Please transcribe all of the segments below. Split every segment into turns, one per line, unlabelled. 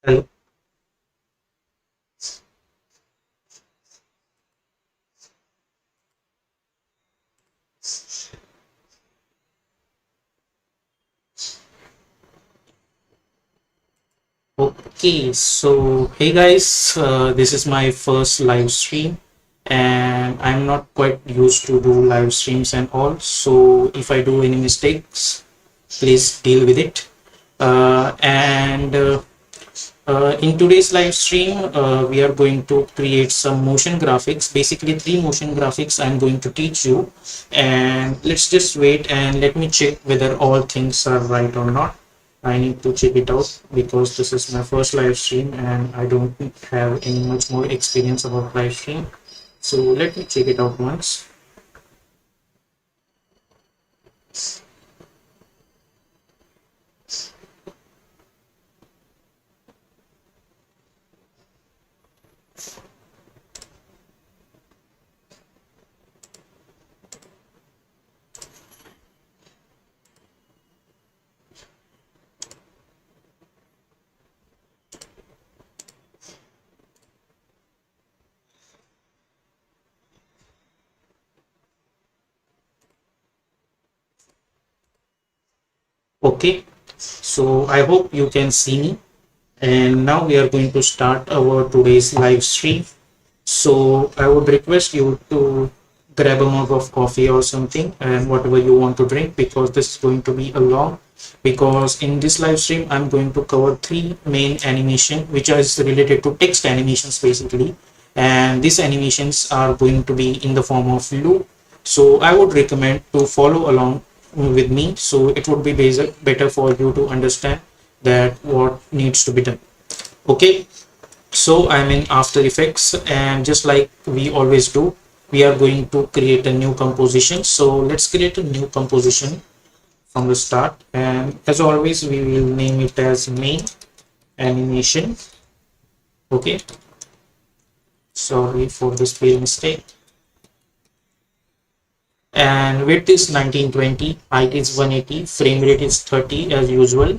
Hello. Okay, so hey guys, this is my first live stream, and I'm not quite used to do live streams and all. So if I do any mistakes, please deal with it. And In today's live stream, we are going to create some motion graphics. Basically, three motion graphics I'm going to teach you. And let's just wait and let me check whether all things are right or not. I need to check it out because this is my first live stream and I don't have any much more experience about live stream. So let me check it out once. Okay, so I hope you can see me. And now we are going to start our today's live stream. So I would request you to grab a mug of coffee or something and whatever you want to drink, because this is going to be a long, because in this live stream I'm going to cover three main animation which is related to text animations basically, and these animations are going to be in the form of loop. So I would recommend to follow along with me, so it would be better for you to understand that what needs to be done. Okay, so I'm in After Effects, and just like we always do, we are going to create a new composition. So let's create a new composition from the start, and as always we will name it as main animation. Okay, sorry for the spelling mistake. And width is 1920, height is 180, frame rate is 30 as usual,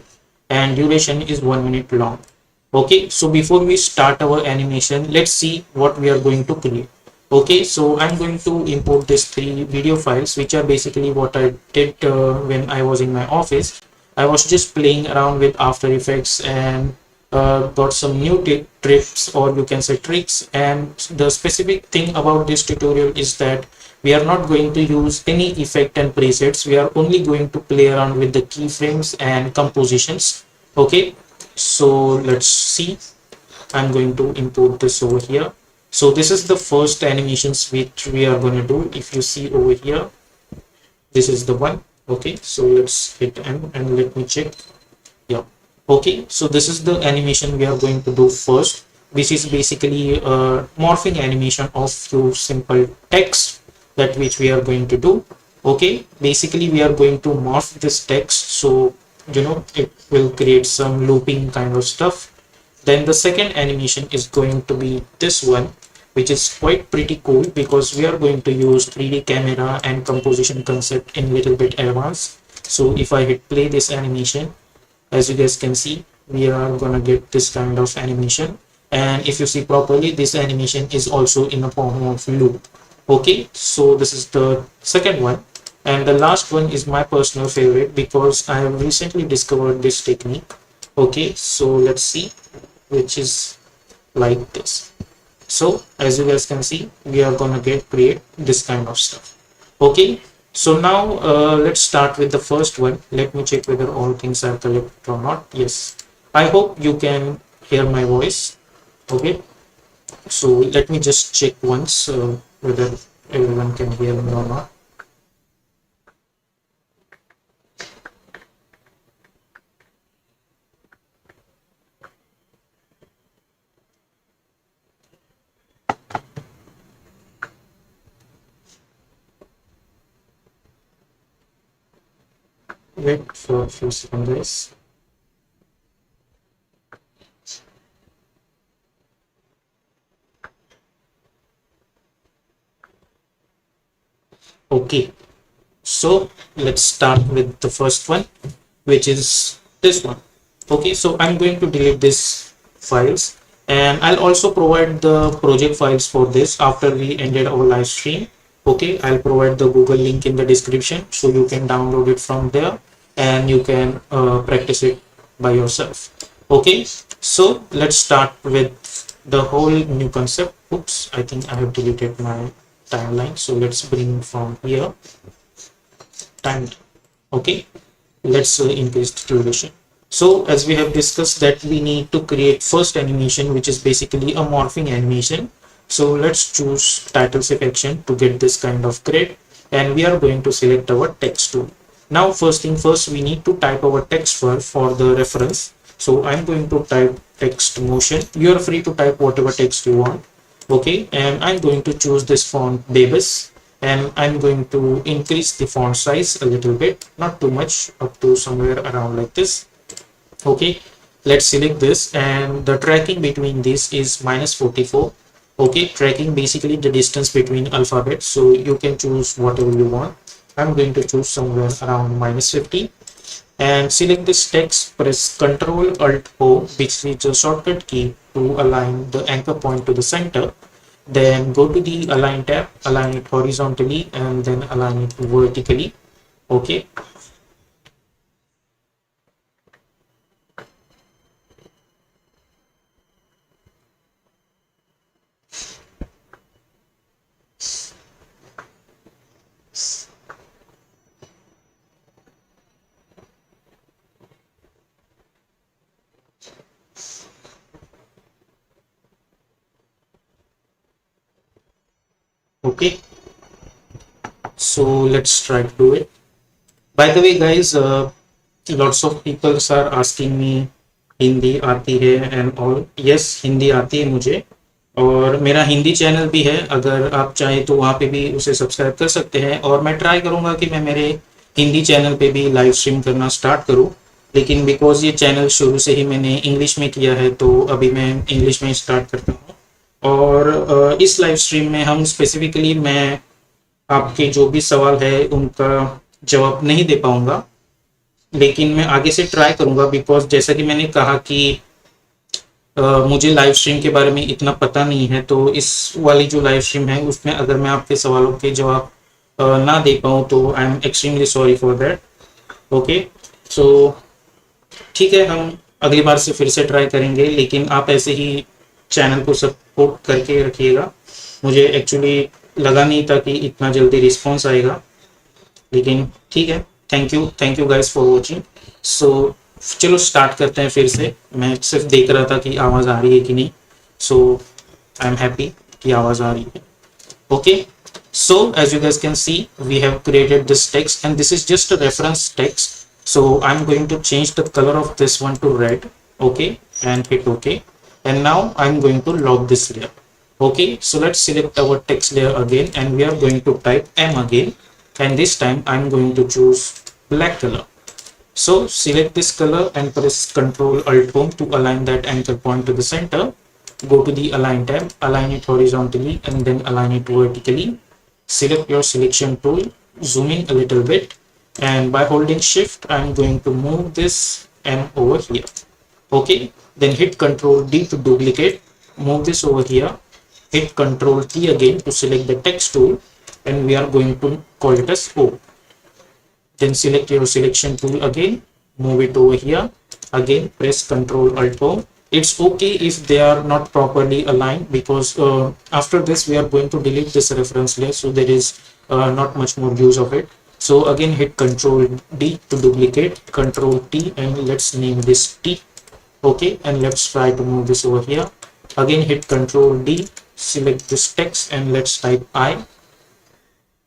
and duration is 1 minute long. Okay, so before we start our animation, let's see what we are going to create. Okay, so I'm going to import these three video files, which are basically what I did when I was in my office. I was just playing around with After Effects and got some new tips, or you can say tricks. And the specific thing about this tutorial is that we are not going to use any effect and presets. We are only going to play around with the keyframes and compositions. Okay, so let's see. I'm going to import this over here. So this is the first animations which we are going to do. If you see over here, this is the one. Okay, so let's hit M and let me check. Yeah, okay, so this is the animation we are going to do first, which is basically a morphing animation of few simple text, that which we are going to do. Okay, basically we are going to morph this text, so it will create some looping kind of stuff. Then the second animation is going to be this one, which is quite pretty cool because we are going to use 3D camera and composition concept in little bit advanced. So if I hit play this animation, as you guys can see, we are gonna get this kind of animation. And if you see properly, this animation is also in a form of loop. Okay, so this is the second one, and the last one is my personal favorite because I have recently discovered this technique. Okay, so let's see, which is like this. So as you guys can see, we are gonna create this kind of stuff. Okay, so now let's start with the first one. Let me check whether all things are correct or not. Yes, I hope you can hear my voice. Okay, so let me just check once whether everyone can hear me or not. Wait for a few seconds, guys. Okay, so let's start with the first one, which is this one. Okay, so I'm going to delete this files, and I'll also provide the project files for this after we ended our live stream. Okay, I'll provide the Google link in the description so you can download it from there and you can practice it by yourself. Okay, so let's start with the whole new concept. Oops, I think I have deleted my timeline, so let's bring from here timed. Okay, let's increase the duration. So as we have discussed that we need to create first animation, which is basically a morphing animation. So let's choose title shape action to get this kind of grid, and we are going to select our text tool. Now first thing first, we need to type our text for the reference. So I'm going to type text motion. You are free to type whatever text you want. Okay, and I'm going to choose this font Babus, and I'm going to increase the font size a little bit, not too much, up to somewhere around like this. Okay, let's select this, and the tracking between this is -44. Okay, tracking basically the distance between alphabets, so you can choose whatever you want. I'm going to choose somewhere around -50, and select this text, press Ctrl Alt O, which is a shortcut key to align the anchor point to the center. Then go to the align tab, align it horizontally and then align it vertically. Okay, okay, so let's try to do it. By the way guys, lots of people are asking me Hindi आती है and all. Yes, Hindi आती है मुझे, और मेरा Hindi channel भी है, अगर आप चाहें तो वहाँ पे भी उसे सब्सक्राइब कर सकते हैं. और मैं ट्राई करूँगा कि मैं मेरे हिंदी चैनल पे भी लाइव स्ट्रीम करना स्टार्ट करूँ, लेकिन बिकॉज ये चैनल शुरू से ही मैंने इंग्लिश में किया है तो अभी मैं इंग्लिश में स्टार्ट करता हूँ. और इस लाइव स्ट्रीम में हम स्पेसिफिकली मैं आपके जो भी सवाल है उनका जवाब नहीं दे पाऊंगा, लेकिन मैं आगे से ट्राई करूंगा, बिकॉज जैसा कि मैंने कहा कि मुझे लाइव स्ट्रीम के बारे में इतना पता नहीं है, तो इस वाली जो लाइव स्ट्रीम है उसमें अगर मैं आपके सवालों के जवाब ना दे पाऊँ तो I am extremely sorry for that. Okay, so ठीक है, हम अगली बार से फिर से ट्राई करेंगे, लेकिन आप ऐसे ही चैनल को सपोर्ट करके रखिएगा. मुझे एक्चुअली लगा नहीं था कि इतना जल्दी रिस्पॉन्स आएगा, लेकिन ठीक है. Thank you guys for watching. So चलो स्टार्ट करते हैं फिर से. मैं सिर्फ देख रहा था कि आवाज़ आ रही है कि नहीं, सो आई एम हैप्पी कि आवाज़ आ रही है. Okay, so as you guys can see, we have created this text and this is just a reference text. So I'm going to change the color of this one to red. Okay, and hit OK, and now I'm going to lock this layer. Okay, so let's select our text layer again and we are going to type M again, and this time I'm going to choose black color. So select this color and press Ctrl Alt Home to align that anchor point to the center. Go to the align tab, align it horizontally and then align it vertically. Select your selection tool, zoom in a little bit, and by holding shift I'm going to move this M over here. Okay, then hit Ctrl D to duplicate, move this over here, hit Ctrl T again to select the text tool, and we are going to call it as O. Then select your selection tool again, move it over here, again press Ctrl Alt O. It's okay if they are not properly aligned, because after this we are going to delete this reference layer, so there is not much more use of it. So again hit Ctrl D to duplicate, Ctrl T, and let's name this T. Okay, and let's try to move this over here. Again hit Ctrl D, select this text and let's type I.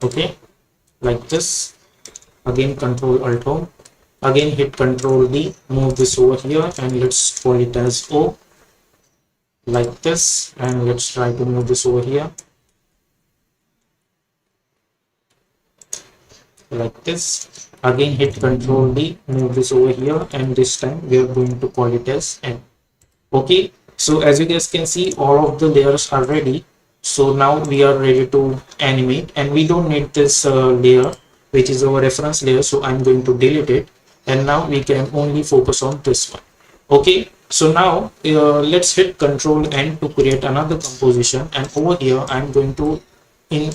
Okay, like this. Again Ctrl Alt Home, again hit Ctrl D, move this over here and let's call it as O, like this, and let's try to move this over here like this. Again hit Ctrl D, move this over here, and this time we are going to call it as N. Okay, so as you guys can see, all of the layers are ready. So now we are ready to animate, and we don't need this layer which is our reference layer, so I'm going to delete it, and now we can only focus on this one. Okay, So now let's hit Control N to create another composition, and over here I'm going to in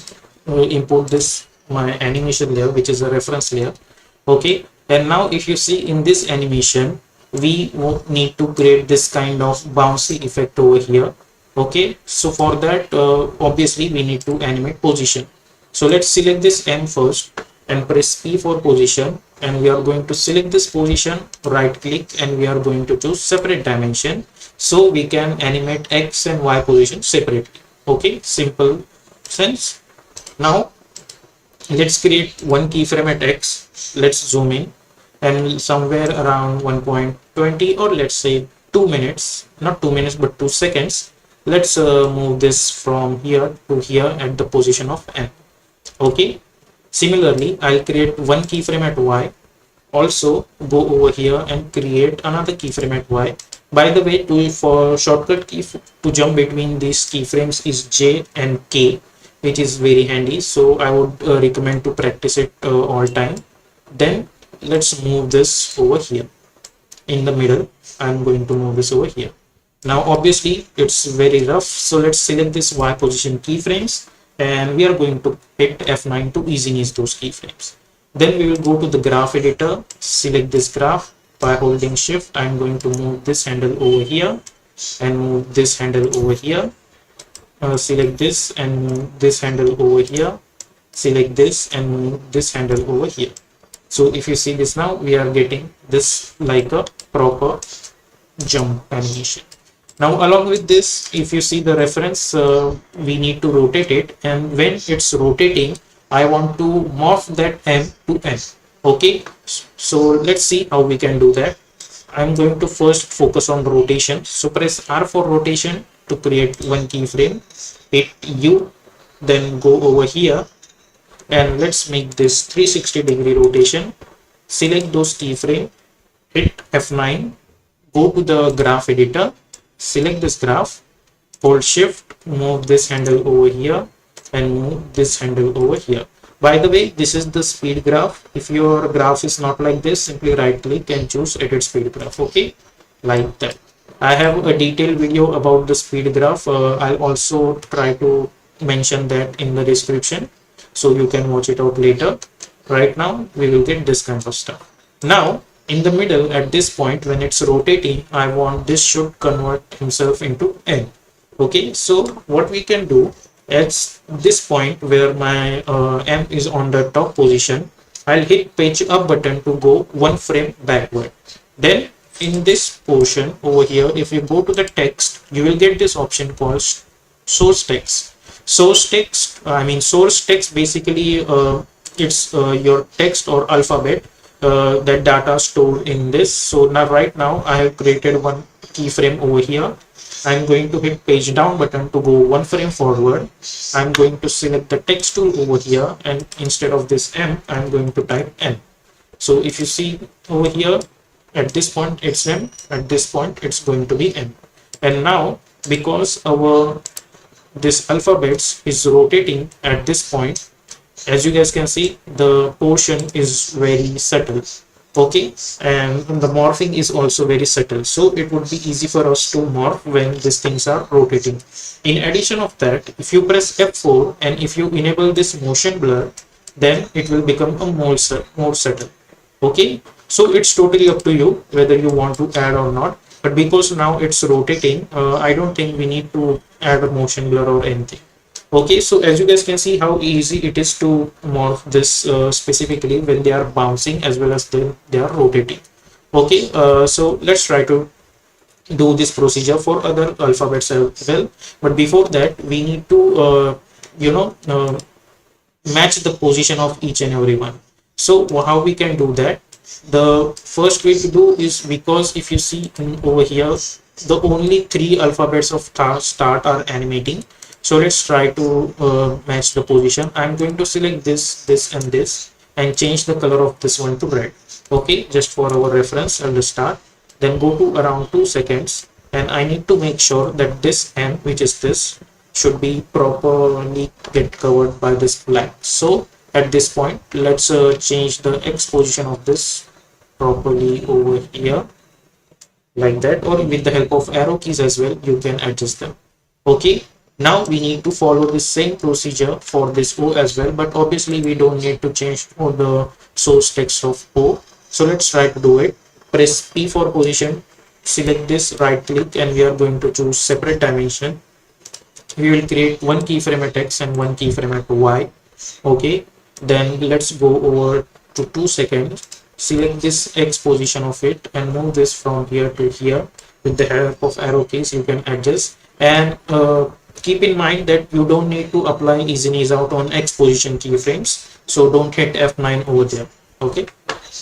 import this my animation layer, which is a reference layer. Okay, and now if you see in this animation, we won't need to create this kind of bouncy effect over here. Okay, so for that obviously we need to animate position. So let's select this M first and press P for position, and we are going to select this position, right click, and we are going to choose separate dimension, so we can animate X and Y position separately. Okay, simple sense. Now let's create one keyframe at X. Let's zoom in, and somewhere around 1.20, or let's say 2 minutes, not 2 minutes but 2 seconds. Let's move this from here to here at the position of M. Okay, similarly I'll create one keyframe at Y. Also go over here and create another keyframe at Y. By the way, for shortcut key to jump between these keyframes is J and K, which is very handy, so I would recommend to practice it all time. Then let's move this over here in the middle. I'm going to move this over here. Now obviously it's very rough, so let's select this Y position keyframes, and we are going to hit F9 to ease those keyframes. Then we will go to the graph editor, select this graph. By holding shift, I'm going to move this handle over here and move this handle over here. Select this and move this handle over here. Select this and move this handle over here. So if you see this, now we are getting this like a proper jump animation. Now along with this, if you see the reference, we need to rotate it, and when it's rotating, I want to morph that M to N. Okay, so let's see how we can do that. I'm going to first focus on rotation. So press R for rotation to create one keyframe. Hit U, then go over here, and let's make this 360-degree rotation. Select those keyframe, hit F9, go to the graph editor, select this graph, hold shift, move this handle over here and move this handle over here. By the way, this is the speed graph. If your graph is not like this, simply right click and choose edit speed graph. Okay, like that. I have a detailed video about the speed graph. I'll also try to mention that in the description, so you can watch it out later. Right now we will get this kind of stuff. Now in the middle, at this point when it's rotating, I want this should convert himself into N. Okay, so what we can do at this point where my M is on the top position, I'll hit page up button to go one frame backward. Then in this portion over here, if you go to the text, you will get this option called source text. Source text basically it's your text or alphabet, that data stored in this. So now right now I have created one keyframe over here. I'm going to hit page down button to go one frame forward. I'm going to select the text tool over here, and instead of this M, I'm going to type N. So if you see over here, at this point it's M, at this point it's going to be M. And now because our this alphabets is rotating at this point, as you guys can see, the portion is very subtle. Okay, and the morphing is also very subtle, so it would be easy for us to morph when these things are rotating. In addition of that, if you press F4 and if you enable this motion blur, then it will become a more subtle. Okay, so it's totally up to you whether you want to add or not, but because now it's rotating, I don't think we need to add a motion blur or anything. Okay, so as you guys can see how easy it is to morph this specifically when they are bouncing as well as they are rotating. Okay, so let's try to do this procedure for other alphabets as well, but before that we need to match the position of each and every one. So how we can do that? The first way to do is, because if you see over here, the only 3 alphabets of start are animating. So let's try to match the position. I'm going to select this, this and this, and change the color of this one to red. Okay, just for our reference, I'll start. Then go to around 2 seconds, and I need to make sure that this M, which is this, should be properly get covered by this black. So at this point, let's change the X position of this properly over here. like that, or with the help of arrow keys as well you can adjust them. Okay, now we need to follow the same procedure for this O as well, but obviously we don't need to change all the source text of O. So let's try to do it. Press P for position, select this, right click, and we are going to choose separate dimension. We will create one keyframe at X and one keyframe at Y. Okay, then let's go over to 2 seconds, select this X position of it and move this from here to here. With the help of arrow keys you can adjust, and keep in mind that you don't need to apply ease in ease out on X position keyframes, so don't hit F9 over there. Okay,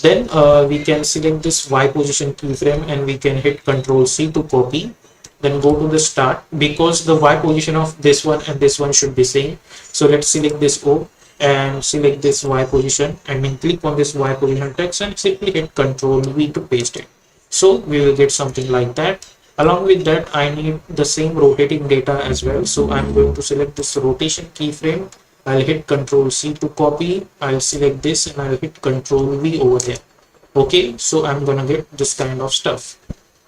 then we can select this Y position keyframe and we can hit Ctrl C to copy, then go to the start, because the Y position of this one and this one should be same. So let's select this O and select this Y position, and then click on this Y position text and simply hit Ctrl V to paste it. So we will get something like that. Along with that, I need the same rotating data as well. So I'm going to select this rotation keyframe. I'll hit Ctrl C to copy. I'll select this and I'll hit Ctrl V over there. Okay, so I'm gonna get this kind of stuff.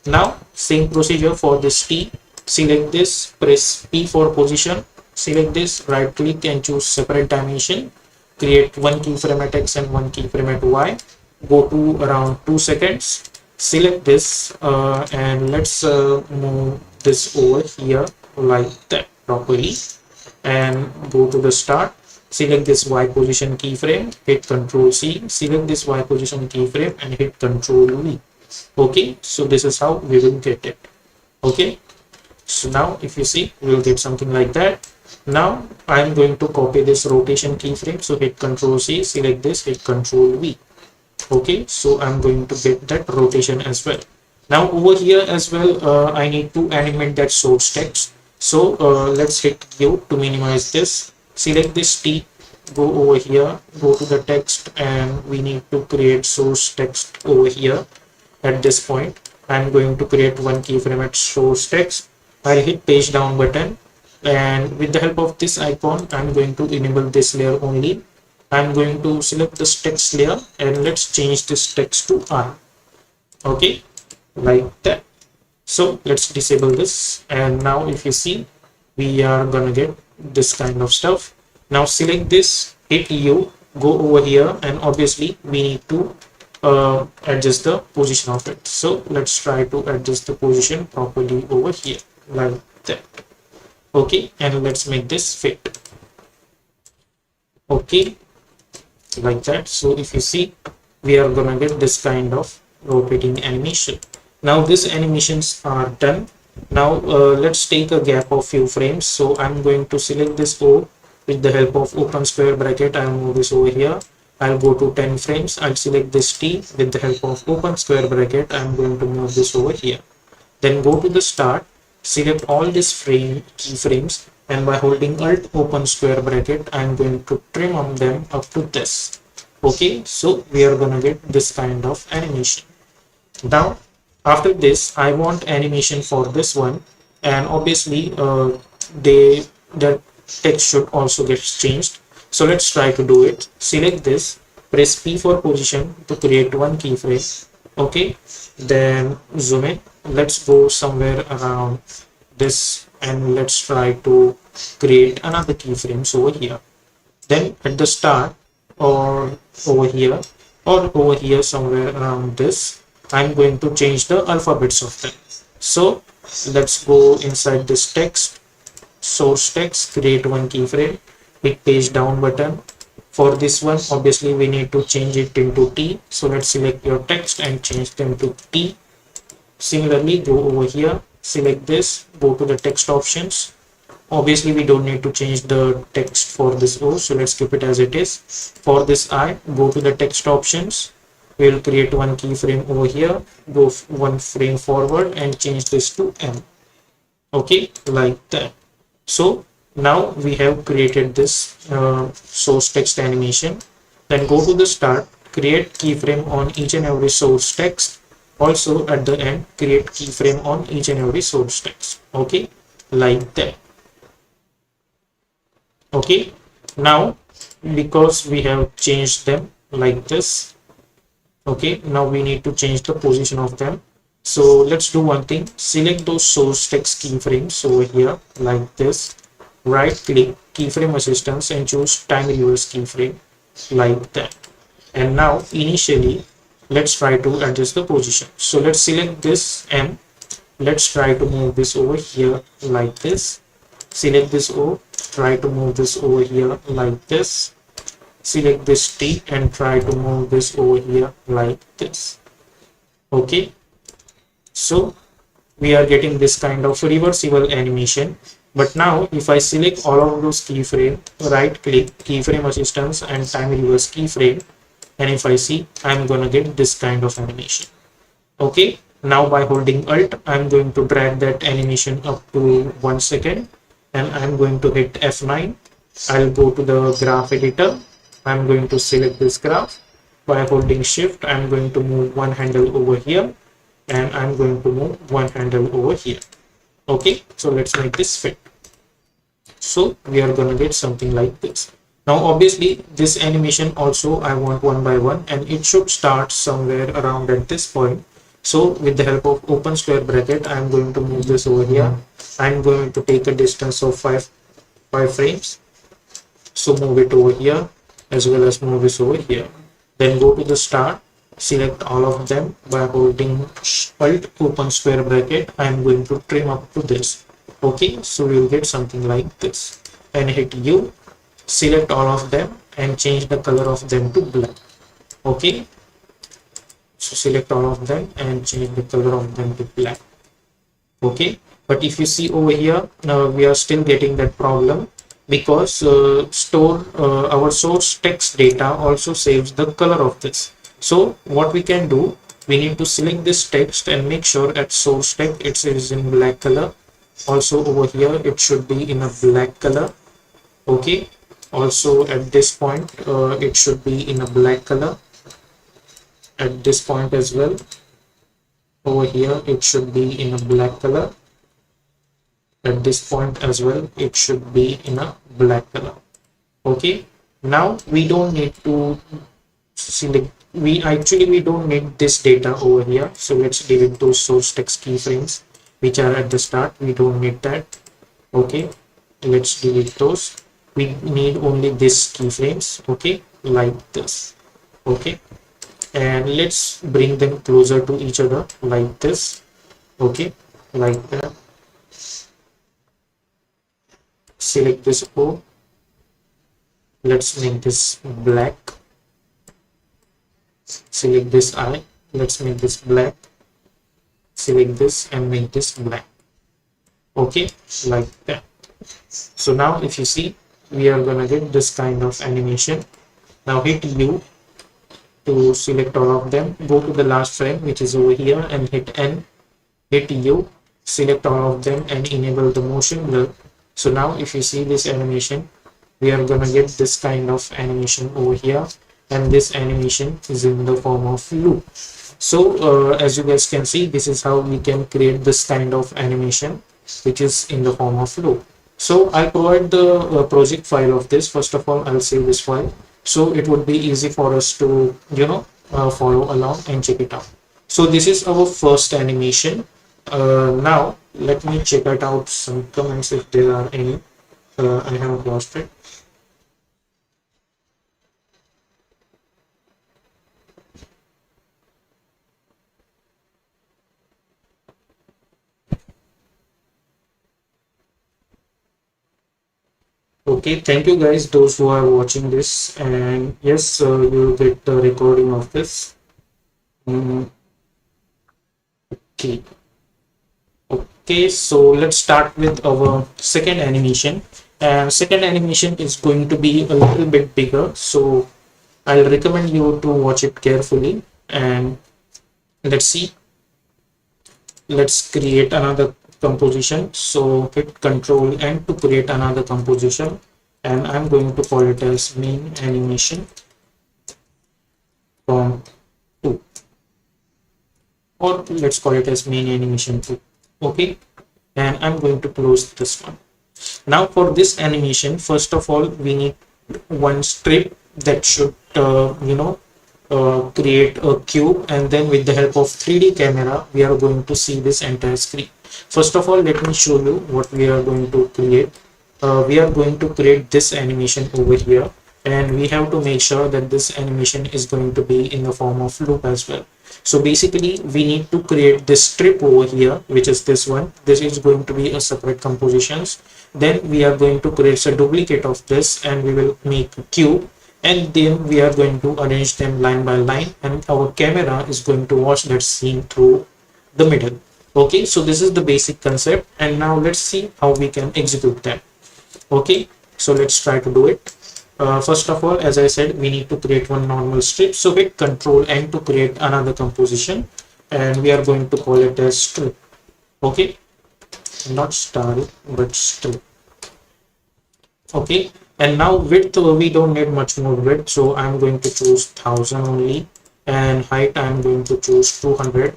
Now same procedure for this T. Select this, press P for position, select this, right click and choose separate dimension. Create one keyframe at X and one keyframe at Y. Go to around 2 seconds. Select this and let's move this over here like that properly, and go to the start. Select this Y position keyframe, hit Ctrl C, select this Y position keyframe and hit Ctrl V. Okay, so this is how we will get it. Okay, so now if you see, we'll get something like that. Now I'm going to copy this rotation keyframe, so hit Ctrl C, select this, hit Ctrl V. Okay, so I'm going to get that rotation as well. Now over here as well, I need to animate that source text. So let's hit Q to minimize this. Select this T, go over here, go to the text, and we need to create source text over here. At this point, I'm going to create one keyframe at source text. I'll hit page down button, and with the help of this icon, I'm going to enable this layer only. I'm going to select this text layer and let's change this text to R. Okay, like that. So let's disable this, and now if you see, we are gonna get this kind of stuff. Now select this, hit U, go over here, and obviously we need to adjust the position of it. So let's try to adjust the position properly over here like that. Okay, and let's make this fit. Okay, like that. So if you see, we are gonna get this kind of rotating animation. Now these animations are done. Now let's take a gap of few frames. So I'm going to select this O with the help of open square bracket. I'll move this over here. I'll go to 10 frames. I'll select this T with the help of open square bracket. I'm going to move this over here. Then go to the start, select all these keyframes, and by holding Alt open square bracket, I'm going to trim on them up to this. Okay, so we are gonna get this kind of animation. Now after this, I want animation for this one, and obviously the text should also get changed. So let's try to do it. Select this, press P for position to create one keyframe. Okay, then zoom in. Let's go somewhere around this, and let's try to create another keyframes over here. Then at the start, or over here, or over here somewhere around this, I'm going to change the alphabets of them. So let's go inside this text, source text, create one keyframe, hit page down button. For this one, obviously we need to change it into T. So let's select your text and change them to T. Similarly, go over here, select this, go to the text options. Obviously we don't need to change the text for this O, so let's keep it as it is. For this I, go to the text options. We'll create one keyframe over here, go one frame forward and change this to M. Okay, like that. So now we have created this source text animation. Then go to the start, create keyframe on each and every source text. Also at the end, create keyframe on each and every source text. Okay, like that. Okay, now because we have changed them like this, okay, now we need to change the position of them. So let's do one thing. Select those source text keyframes over here like this. Right click keyframe assistance and choose time reverse keyframe like that. And now initially let's try to adjust the position. So let's select this M. Let's try to move this over here like this. Select this O. Try to move this over here like this. Select this T and try to move this over here like this. Okay. So we are getting this kind of reversible animation. But now if I select all of those keyframe, right click keyframe assistance and time reverse keyframe, and if I see, I'm gonna get this kind of animation. Okay, now by holding Alt, I'm going to drag that animation up to 1 second, and I'm going to hit F9. I'll go to the graph editor. I'm going to select this graph. By holding Shift, I'm going to move one handle over here, and I'm going to move one handle over here. Okay, so let's make this fit. So we are going to get something like this. Now obviously this animation also I want one by one, and it should start somewhere around at this point. So with the help of open square bracket, I am going to move this over here. I am going to take a distance of 5 frames. So move it over here as well as move this over here. Then go to the start, select all of them by holding Alt open square bracket. I am going to trim up to this. Okay, so we will get something like this, and hit U. Select all of them and change the color of them to black. Okay, so select all of them and change the color of them to black. Okay, but if you see over here, we are still getting that problem because our source text data also saves the color of this. So what we can do, we need to select this text and make sure at source text it is in black color. Also over here it should be in a black color. Okay, also at this point it should be in a black color. At this point as well, over here it should be in a black color. At this point as well it should be in a black color. Okay, now we don't need to select, we don't need this data over here. So let's delete those source text keyframes which are at the start. We don't need that. Okay, let's delete those. We need only this keyframes. Okay, like this. Okay, and let's bring them closer to each other like this. Okay, like that. Select this O. Let's make this black. Select this I. Let's make this black. Select this and make this black. Okay, like that. So now if you see, we are gonna get this kind of animation. Now hit U to select all of them. Go to the last frame which is over here and hit N. Hit U, select all of them and enable the motion blur. So now if you see this animation, we are gonna get this kind of animation over here, and this animation is in the form of loop. So as you guys can see, this is how we can create this kind of animation which is in the form of loop. So I'll provide the project file of this. First of all, I'll save this file so it would be easy for us to follow along and check it out. So this is our first animation. Now let me check it out some comments if there are any. I have lost it. Okay, thank you guys, those who are watching this, and yes, you will get the recording of this. Okay. Okay, so let's start with our second animation. And second animation is going to be a little bit bigger, so I'll recommend you to watch it carefully. And let's see. Let's create another composition. So hit Control N to create another composition, and I'm going to call it as main animation from 2, or let's call it as main animation 2. Okay, and I'm going to close this one. Now for this animation, first of all we need one strip that should create a cube, and then with the help of 3D camera we are going to see this entire screen. First of all, let me show you what we are going to create. We are going to create this animation over here, and we have to make sure that this animation is going to be in the form of loop as well. So basically we need to create this strip over here, which is this one. This is going to be a separate compositions. Then we are going to create a duplicate of this, and we will make a cube, and then we are going to arrange them line by line, and our camera is going to watch that scene through the middle. Okay, so this is the basic concept, and now let's see how we can execute that. Okay, so let's try to do it. First of all, as I said, we need to create one normal strip, so hit Ctrl N to create another composition, and we are going to call it as strip. Okay, not star but strip. Okay, and now width, we don't need much more width, so I'm going to choose 1000 only, and height I'm going to choose 200,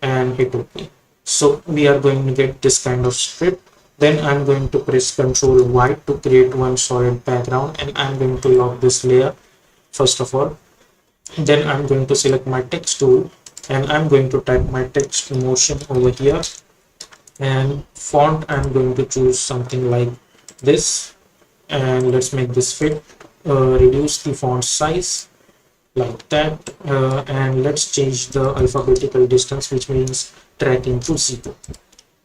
and hit OK. So we are going to get this kind of strip. Then I'm going to press Ctrl Y to create one solid background, and I'm going to lock this layer first of all. Then I'm going to select my text tool, and I'm going to type my text motion over here, and font I'm going to choose something like this, and let's make this fit. Reduce the font size like that, and let's change the alphabetical distance, which means tracking to 0.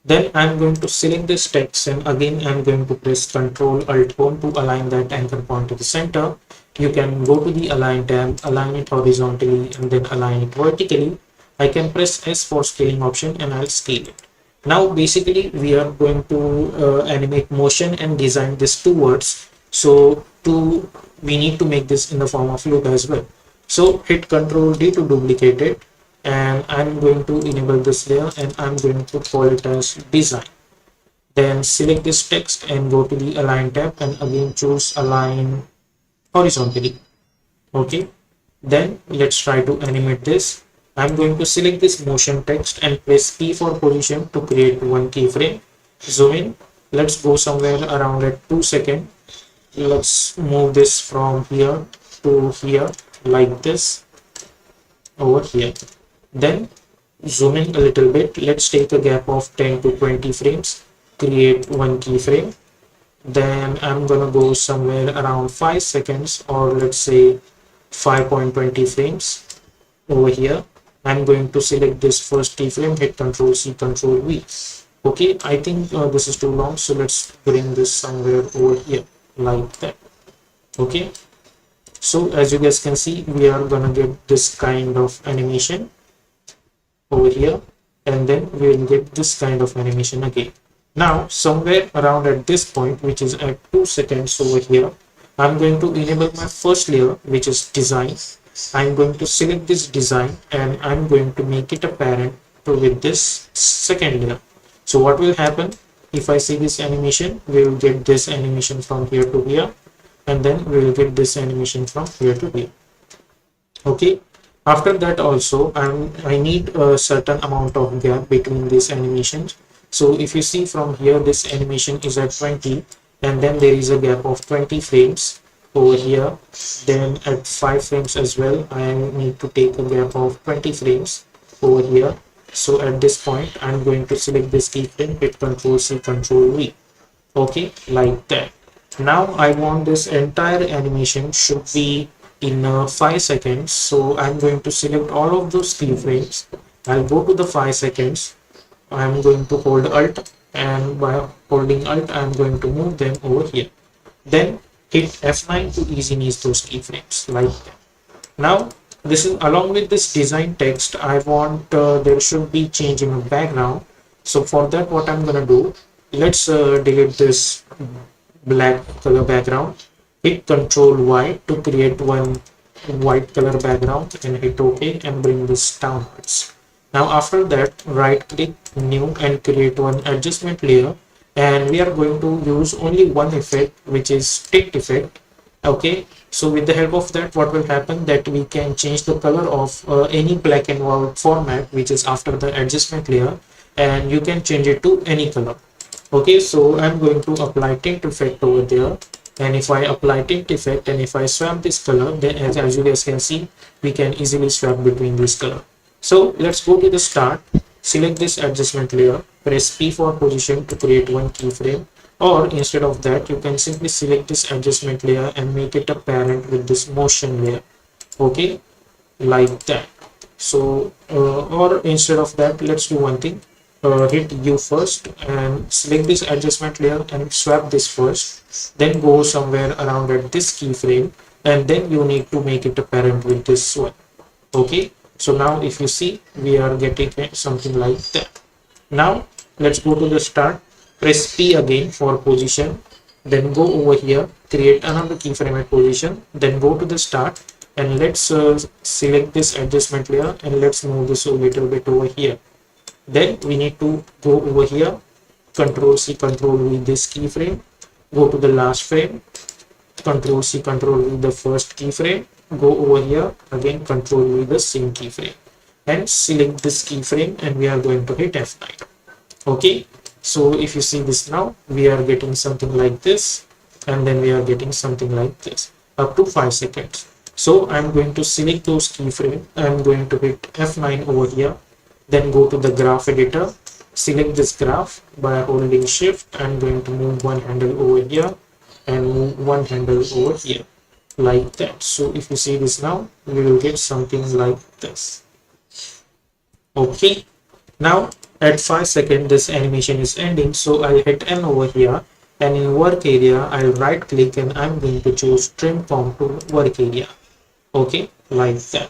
Then I'm going to select this text, and again I'm going to press Ctrl Alt Home to align that anchor point to the center. You can go to the Align tab, align it horizontally, and then align it vertically. I can press S for scaling option, and I'll scale it. Now basically we are going to animate motion and design this two words. So we need to make this in the form of loop as well. So hit Ctrl D to duplicate it, and I'm going to enable this layer, and I'm going to call it as design. Then select this text and go to the Align tab, and again choose align horizontally. Okay, then let's try to animate this. I'm going to select this motion text and press P for position to create one keyframe. Zoom in. Let's go somewhere around at 2 seconds. Let's move this from here to here like this over here. Then zoom in a little bit. Let's take a gap of 10 to 20 frames. Create one keyframe. Then I'm gonna go somewhere around 5 seconds, or let's say 5.20 frames over here. I'm going to select this first keyframe, hit Ctrl C, Ctrl V. Okay, I think this is too long, so let's bring this somewhere over here like that. Okay, so as you guys can see, we are gonna get this kind of animation over here, and then we will get this kind of animation again. Now somewhere around at this point, which is at 2 seconds over here, I'm going to enable my first layer, which is design. I'm going to select this design, and I'm going to make it a parent with this second layer. So what will happen if I see this animation? We will get this animation from here to here, and then we will get this animation from here to here. Okay, after that also I need a certain amount of gap between these animations. So if you see from here, this animation is at 20, and then there is a gap of 20 frames over here. Then at 5 frames as well, I need to take a gap of 20 frames over here. So at this point, I'm going to select this keyframe, hit Ctrl C, Ctrl V. Okay, like that. Now I want this entire animation should be in 5 seconds. So I'm going to select all of those keyframes. I'll go to the 5 seconds. I'm going to hold Alt, and by holding Alt, I'm going to move them over here. Then hit F9 to easy ease those keyframes like that. Now this is along with this design text. I want there should be change in the background. So for that, what I'm gonna do, let's delete this black color background. Hit Ctrl Y to create one white color background, and hit OK and bring this downwards. Now after that, right click, new, and create one adjustment layer, and we are going to use only one effect, which is tilt effect. Okay, so with the help of that, what will happen, that we can change the color of any black and white format which is after the adjustment layer, and you can change it to any color. Okay, so I'm going to apply tint effect over there, And if I apply tint effect and if I swap this color, then as you guys can see, we can easily swap between this color. So let's go to the start, select this adjustment layer, press P for position to create one keyframe, or instead of that you can simply select this adjustment layer and make it a parent with this motion layer. Okay, like that. So or instead of that, let's do one thing. Hit U first and select this adjustment layer and swap this first, then go somewhere around at this keyframe, and then you need to make it a parent with this one. Okay, so now if you see, we are getting something like that. Now let's go to the start, press P again for position, then go over here, create another keyframe at position, then go to the start, and let's select this adjustment layer and let's move this a little bit over here. Then we need to go over here, Control C, Control V this keyframe, go to the last frame, Control C, Control V the first keyframe, go over here again, Control V the same keyframe, and select this keyframe, and we are going to hit F9. Okay, so if you see this now, we are getting something like this, and then we are getting something like this up to 5 seconds. So I'm going to select those keyframes. I'm going to hit F9 over here, then go to the graph editor, select this graph by holding shift. I'm going to move one handle over here and move one handle over here, like that. So if you see this now, we will get something like this. Okay, now at 5 seconds this animation is ending, so I'll hit N over here, and in work area I'll right click and I'm going to choose trim form to work area. Okay, like that.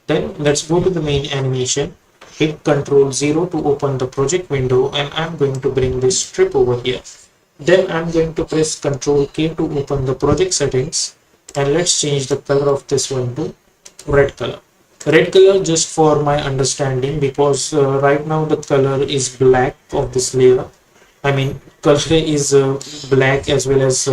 Then let's go to the main animation, hit Ctrl 0 to open the project window, and I'm going to bring this strip over here. Then I'm going to press Ctrl K to open the project settings, and let's change the color of this one to red color. Red color just for my understanding, because right now the color is black of this layer. I mean, color is black as well as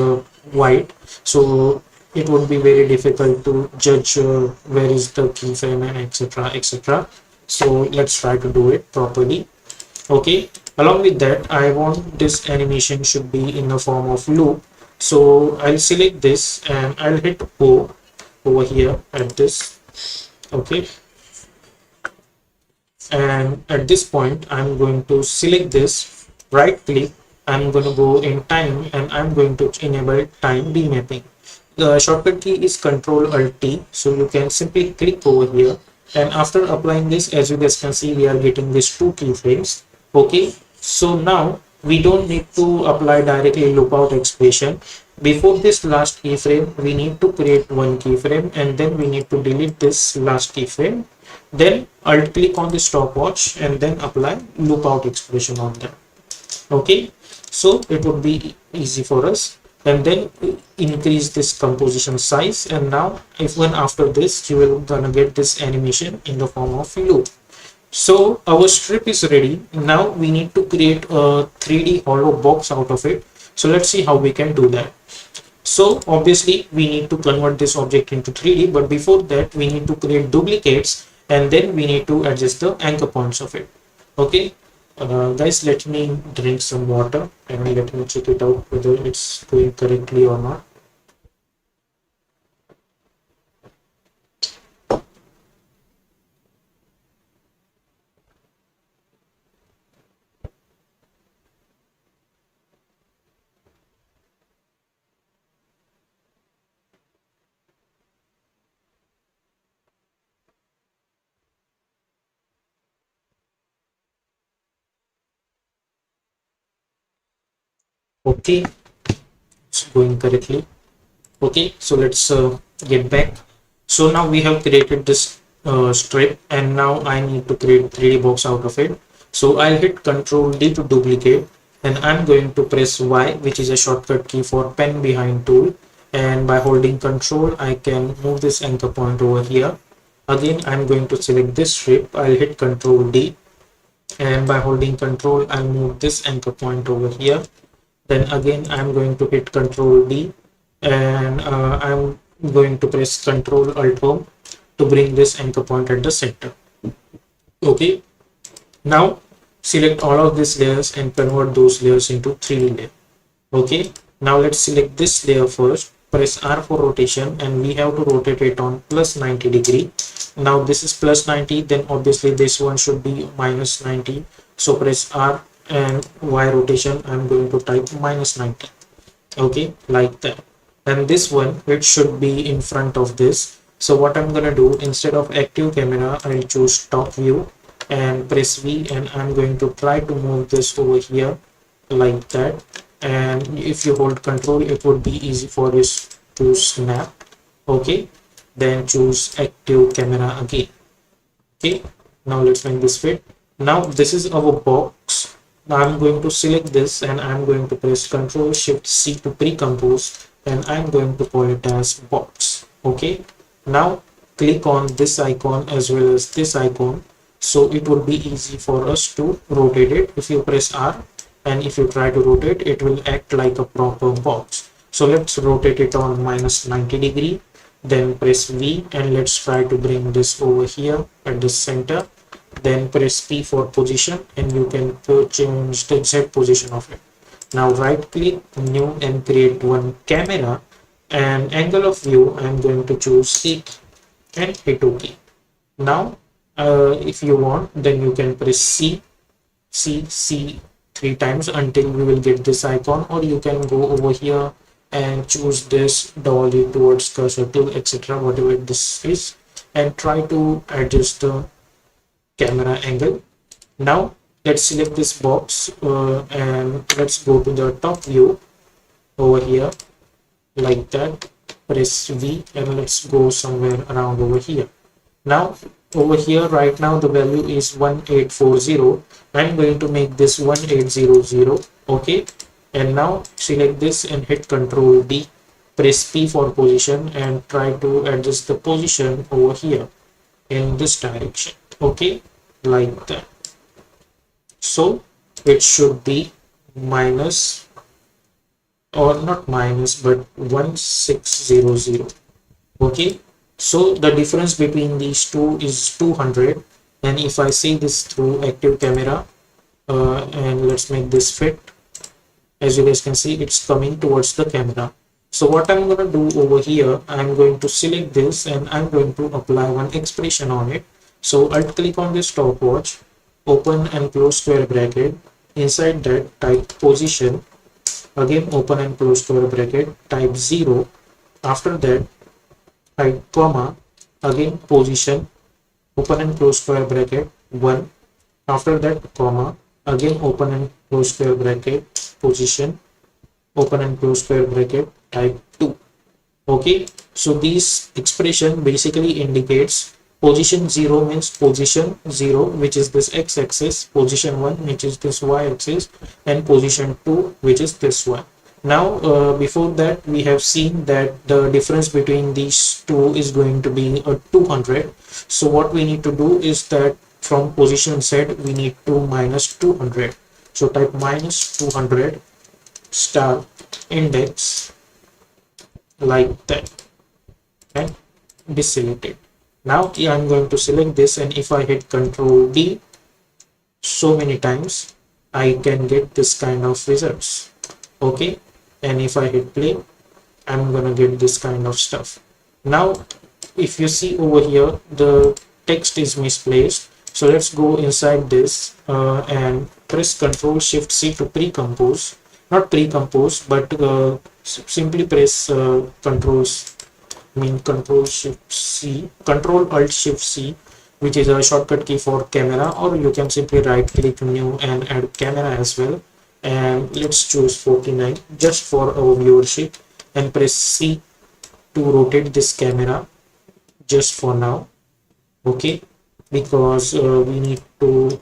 white, so it would be very difficult to judge where is the keyframe and etc, etc. So let's try to do it properly. Okay, along with that, I want this animation should be in the form of loop, so I'll select this and I'll hit O over here at this. Okay, and at this point I'm going to select this, right click, I'm going to go in time, and I'm going to enable time demapping. The shortcut key is Ctrl Alt T, so you can simply click over here, and after applying this, as you guys can see, we are getting these two keyframes. Okay, so now we don't need to apply directly loopout expression. Before this last keyframe, we need to create one keyframe, and then we need to delete this last keyframe. Then alt click on the stopwatch and then apply loopout expression on that. Okay, so it would be easy for us, and then increase this composition size, and now even after this you will gonna get this animation in the form of loop. So our strip is ready. Now we need to create a 3D hollow box out of it. So let's see how we can do that. So obviously we need to convert this object into 3D, but before that we need to create duplicates, and then we need to adjust the anchor points of it. Okay, guys, let me drink some water and let me check it out whether it's going correctly or not. Okay, it's going correctly. Okay, so let's get back. So now we have created this strip, and now I need to create 3D box out of it. So I'll hit Ctrl D to duplicate, and I'm going to press Y, which is a shortcut key for pen behind tool, and by holding Ctrl I can move this anchor point over here. Again, I'm going to select this strip. I'll hit Ctrl D, and by holding Ctrl I'll move this anchor point over here. Then again I'm going to hit Ctrl D, and I'm going to press Ctrl Alt Home to bring this anchor point at the center. Okay, now select all of these layers and convert those layers into 3D layer. Okay, Now let's select this layer first, press R for rotation, and we have to rotate it on plus 90 degree. Now this is plus 90, then obviously this one should be minus 90. So press R and Y rotation, I'm going to type minus 90. Okay, like that. And this one, it should be in front of this. So what I'm gonna do, instead of active camera, I'll choose top view and press V, and I'm going to try to move this over here like that. And if you hold control, it would be easy for this to snap. Okay, then choose active camera again. Okay, now let's make this fit. Now this is our box. Now I'm going to select this and I'm going to press Ctrl Shift C to pre-compose, and I'm going to call it as box. Okay, now click on this icon as well as this icon, so it will be easy for us to rotate it. If you press R and if you try to rotate, it will act like a proper box. So let's rotate it on minus 90 degree, then press V, and let's try to bring this over here at the center. Then press P for position, and you can change the exact position of it. Now right click, new, and create one camera, and angle of view I'm going to choose 8 and hit OK. Now if you want, then you can press C 3 times until we will get this icon, or you can go over here and choose this dolly towards cursor tool, etc., whatever this is, and try to adjust the camera angle. Now let's select this box and let's go to the top view over here like that. Press V and let's go somewhere around over here. Now over here right now the value is 1840. I'm going to make this 1800. Okay, and now select this and hit Ctrl D, press P for position, and try to adjust the position over here in this direction. Okay, like that. So it should be minus, or not minus, but 1600. Okay, so the difference between these two is 200. And if I see this through active camera and let's make this fit, as you guys can see, it's coming towards the camera. So what I'm going to do over here, I'm going to select this and I'm going to apply one expression on it. So I'll click on this stopwatch, open and close square bracket, inside that type position, again open and close square bracket, type 0, after that type comma, again position, open and close square bracket 1, after that comma, again open and close square bracket, position, open and close square bracket, type 2. Okay, so this expression basically indicates position 0 means position 0, which is this x-axis, position 1 which is this y-axis, and position 2 which is this one. Now before that we have seen that the difference between these two is going to be a 200. So what we need to do is that from position Z we need to minus 200. So type minus 200 star index like that and deselect it. Now I'm going to select this, and if I hit Ctrl D so many times, I can get this kind of results. Okay, and if I hit play, I'm gonna get this kind of stuff. Now if you see over here, the text is misplaced. So let's go inside this and press Ctrl Shift C to pre-compose. Not pre-compose, but simply press Control Shift C, Control Alt Shift C, which is a shortcut key for camera, or you can simply right click new and add camera as well. And let's choose 49 just for our viewership, and press C to rotate this camera just for now. Okay, because we need to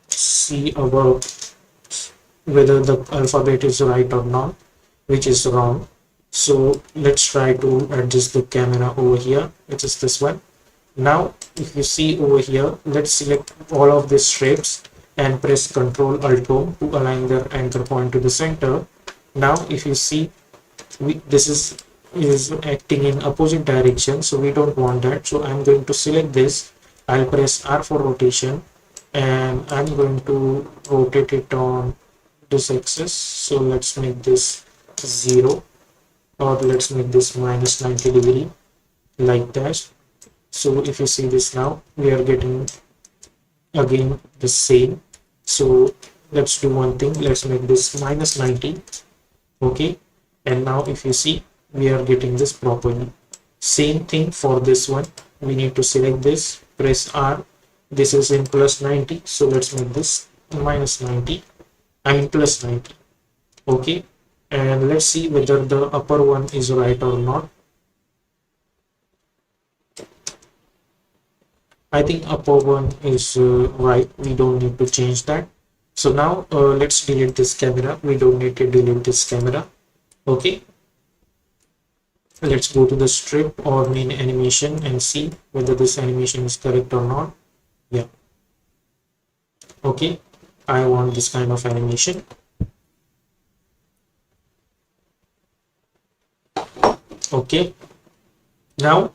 see our whether the alphabet is right or not, which is wrong. So let's try to adjust the camera over here, which is this one. Now if you see over here, let's select all of these shapes and press Ctrl Alt Home to align their anchor point to the center. Now if you see, this is acting in opposite direction, so we don't want that. So I'm going to select this, I'll press R for rotation, and I'm going to rotate it on this axis. So let's make this 0, or let's make this minus 90 degree, like that. So if you see this now, we are getting again the same. So let's do one thing, let's make this minus 90. Okay, and now if you see, we are getting this properly. Same thing for this one, we need to select this, press R. This is in plus 90, so let's make this minus 90, I mean plus 90. Okay, and let's see whether the upper one is right or not. I think upper one is right, we don't need to change that. So now let's delete this camera, we don't need to delete this camera. Okay, let's go to the strip or main animation and see whether this animation is correct or not. Yeah, okay, I want this kind of animation. Okay, now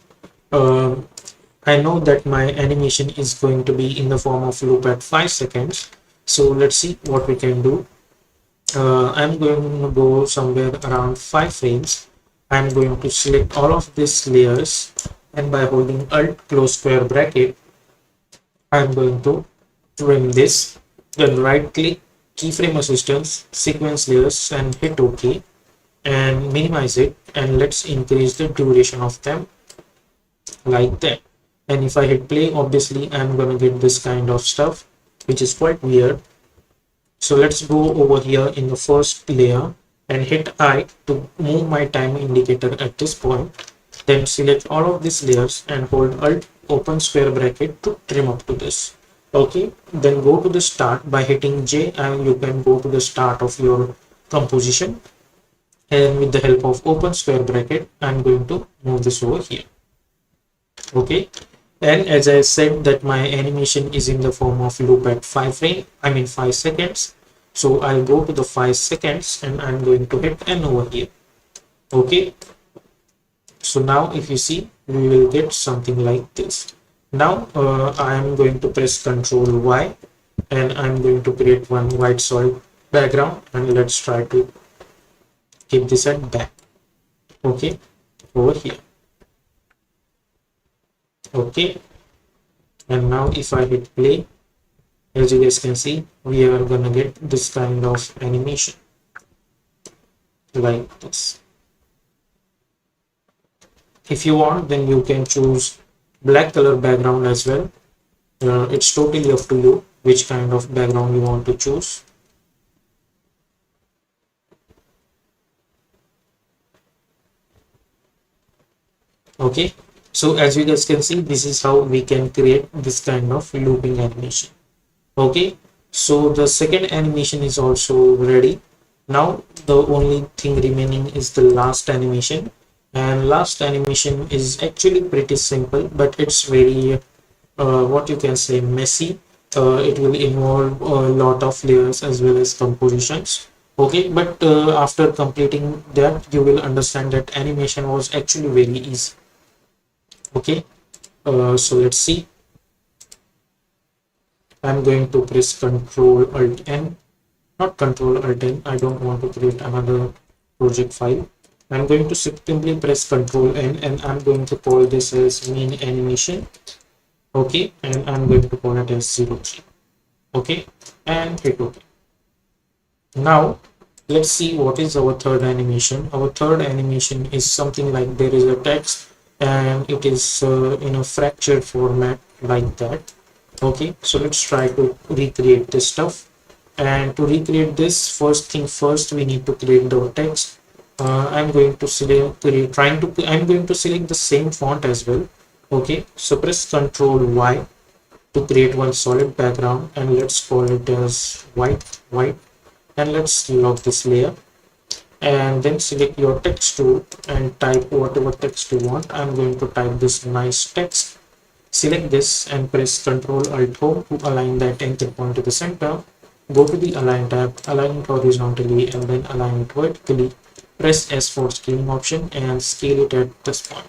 I know that my animation is going to be in the form of loop at 5 seconds. So let's see what we can do. I'm going to go somewhere around 5 frames. I'm going to select all of these layers, and by holding Alt close square bracket, I'm going to trim this. Then right click, keyframe assistance, sequence layers, and hit OK, and minimize it, and let's increase the duration of them like that. And if I hit play, obviously I'm gonna get this kind of stuff, which is quite weird. So let's go over here in the first layer and hit I to move my time indicator at this point. Then select all of these layers and hold Alt open square bracket to trim up to this. Okay, then go to the start by hitting J, and you can go to the start of your composition. And with the help of open square bracket, I'm going to move this over here. Okay, and as I said that my animation is in the form of loop at 5 seconds. So I'll go to the 5 seconds and I'm going to hit N over here. Okay, so now if you see, we will get something like this. Now I'm going to press Ctrl Y, and I'm going to create one white solid background, and let's try to keep this at back. Okay, over here. Okay, and now if I hit play, as you guys can see, we are gonna get this kind of animation like this. If you want, then you can choose black color background as well. It's totally up to you which kind of background you want to choose. Okay, so as you guys can see, this is how we can create this kind of looping animation. Okay, so the second animation is also ready. Now the only thing remaining is the last animation, and last animation is actually pretty simple, but it's very what you can say, messy. It will involve a lot of layers as well as compositions. Okay, but after completing that, you will understand that animation was actually very easy. Okay, so let's see. I'm going to press Ctrl Alt N, not Ctrl Alt N. I don't want to create another project file. I'm going to simply press Ctrl N, and I'm going to call this as main animation. Okay, and I'm going to call it as 03. Okay, and hit OK. Now let's see what is our third animation. Our third animation is something like there is a text, and it is in a fractured format like that. Okay, so let's try to recreate this stuff. And to recreate this, first thing first, we need to create the text. I'm going to select the same font as well. Okay, so press Ctrl Y to create one solid background, and let's call it as white, and let's lock this layer. And then select your text tool and type whatever text you want. I'm going to type this nice text. Select this and press Ctrl Alt Home to align that anchor point to the center. Go to the Align tab, align it horizontally, and then align it vertically. Press S for scaling option and scale it at this point.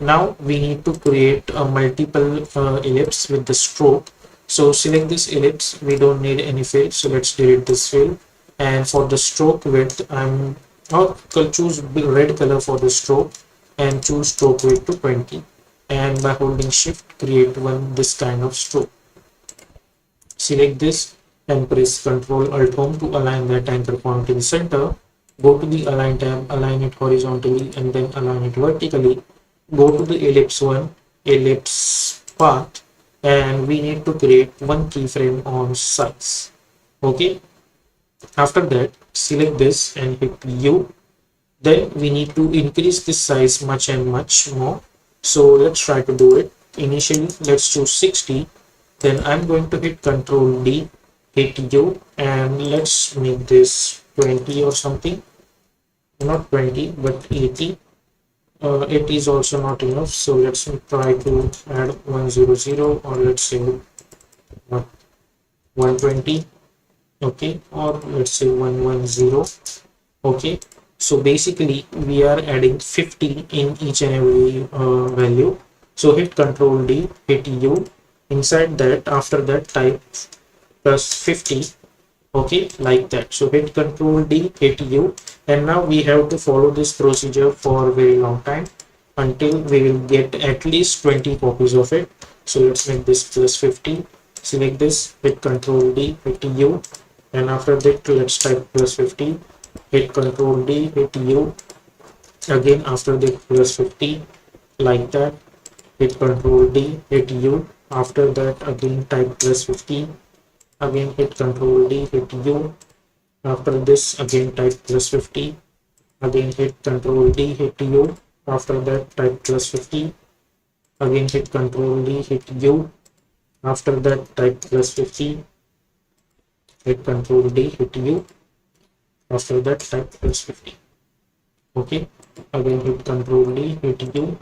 Now we need to create a multiple ellipse with the stroke. So select this ellipse. We don't need any fill, so let's delete this fill. And for the stroke width, I'm or choose red color for the stroke and choose stroke weight to 20, and by holding shift create one this kind of stroke. Select this and press Ctrl Alt Home to align that anchor point in center. Go to the Align tab, align it horizontally and then align it vertically. Go to the ellipse one, ellipse path, and we need to create one keyframe on size. Okay. After that, select this and hit U. Then we need to increase this size much and much more. So let's try to do it. Initially, let's choose 60. Then I'm going to hit Ctrl D, hit U, and let's make this 20 or something. Not 20, but 80. 80 is also not enough. So let's try to add 100, or let's say 120. Okay, or let's say 110. Okay, so basically we are adding 50 in each and every value. So hit Ctrl D, hit U. Inside that, after that, type plus 50. Okay, like that. So hit Ctrl D, hit U, and now we have to follow this procedure for a very long time until we will get at least 20 copies of it. So let's make this plus 50. Select this, hit Ctrl D, hit U, and after that let's type plus 50. Hit Ctrl D, hit U. Again after that plus 50, like that. Hit Ctrl D, hit U. After that again type plus 50. Again hit Ctrl D, hit U. After this again type plus 50. Again hit Ctrl D, hit U. After that type plus 50. Again hit Ctrl D, hit U. After that type plus 50. Hit Ctrl D, hit U. After that type plus 50. Okay. Again hit Ctrl D, hit U.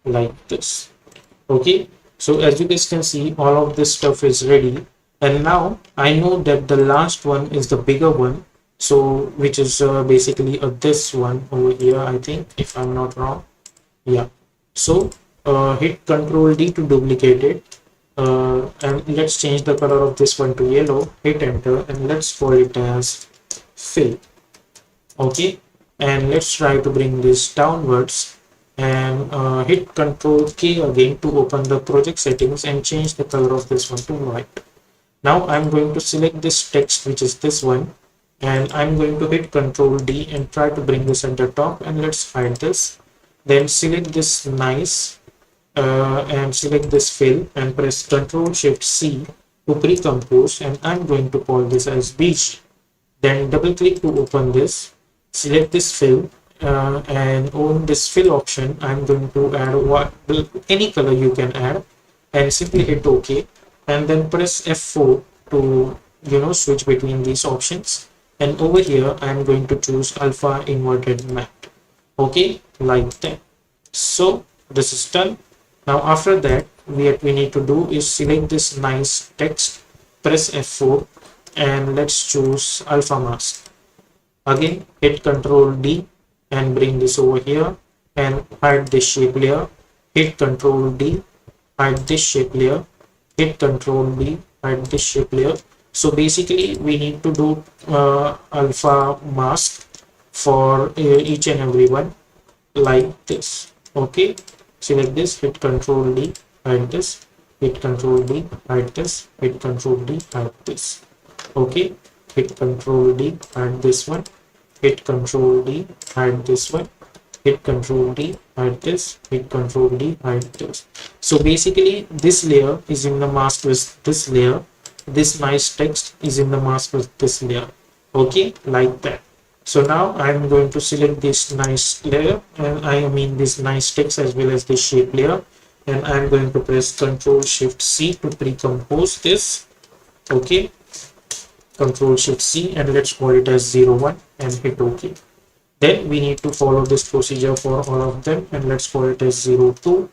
Like this. Okay, so as you guys can see, all of this stuff is ready, and now I know that the last one is the bigger one, so which is basically this one over here, I think, if I'm not wrong. Yeah, so hit Ctrl D to duplicate it, and let's change the color of this one to yellow. Hit enter and let's call it as fill. Okay, and let's try to bring this downwards, and hit Ctrl K again to open the project settings and change the color of this one to white. Now I'm going to select this text, which is this one, and I'm going to hit Ctrl D and try to bring this center top, and let's hide this. Then select this nice and select this fill and press Ctrl Shift C to pre-compose, and I'm going to call this as beach. Then double click to open this. Select this fill and on this fill option, I'm going to add any color you can add, and simply hit OK, and then press F4 to switch between these options. And over here I'm going to choose alpha inverted matte. Okay, like that. So this is done. Now after that, what we need to do is select this nice text, press F4, and let's choose alpha mask. Again hit Ctrl D and bring this over here and hide this shape layer. Hit Ctrl D, hide this shape layer. Hit Ctrl D, hide this shape layer. So basically we need to do alpha mask for each and every one, like this. Okay, select this, hit Ctrl D, hide this, hit Ctrl D, hide this, hit Ctrl D, hide this. Okay, hit Ctrl D, hide this one, hit Ctrl D, hide this one, hit Ctrl D, hide this, hit Ctrl D, hide this. So basically this layer is in the mask with this layer, this nice text is in the mask with this layer. Okay, like that. So now I'm going to select this nice layer, and I mean this nice text as well as this shape layer, and I'm going to press Ctrl Shift C to pre-compose this. Okay, Ctrl Shift C, and let's call it as 01 and hit OK. Then we need to follow this procedure for all of them, and let's call it as 02.